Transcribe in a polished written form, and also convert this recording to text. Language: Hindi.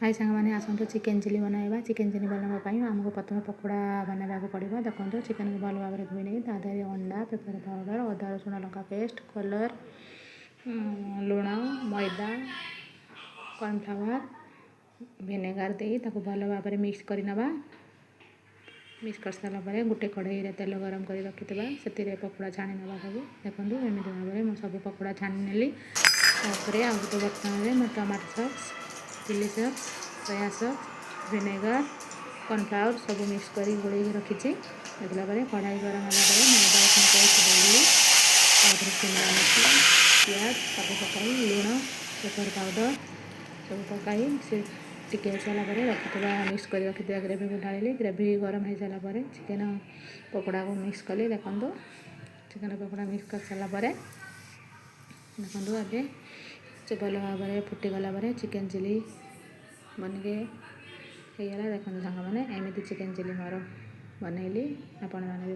हाय सांग मैंने आसतु चिकेन चिली बनवा। चिकेन चिली बनवाई आमको प्रथम पकोड़ा बनवाक पड़ो। देखो चिकेन को भल भाव धोई नहीं तादेह अंडा पेपर पाउडर अदा रसुण लंका पेस्ट कलर लुण मैदा कॉर्नफ्लावर विनेगार दे भल भाव मिक्स करवा। मिक्स कर सारापर गोटे कढ़ई में तेल गरम कर रखि से पकोड़ा छाणी ना सब। देखो एमती भाव में सब पकोड़ा छाणी नेली। आ गोटे बर्तन में tomato sauce chilli sauce soya sauce vinegar cornflour सब मिक्स कर गोल रखी। देखला कढ़ाई गरम है मैदा पेस्ट डाली शिमला मिर्च प्याज सब पकाई लुण पेपर पाउडर सब पकाई से टिके सारापर रखिथा मिक्स कर रखिथा ग्रेवी को ढाली। ग्रेवी गरम हो सारापर चिकेन पकोड़ा को मिक्स कली। देखो चिकेन पकोड़ा मिक्स कर सारापर देखो ए से भल भाव फुटीगला चिकेन चिली बनके होगला। देखो सांग मैंने एमती चिकेन चिली मोर बनैली आपण मैंने भी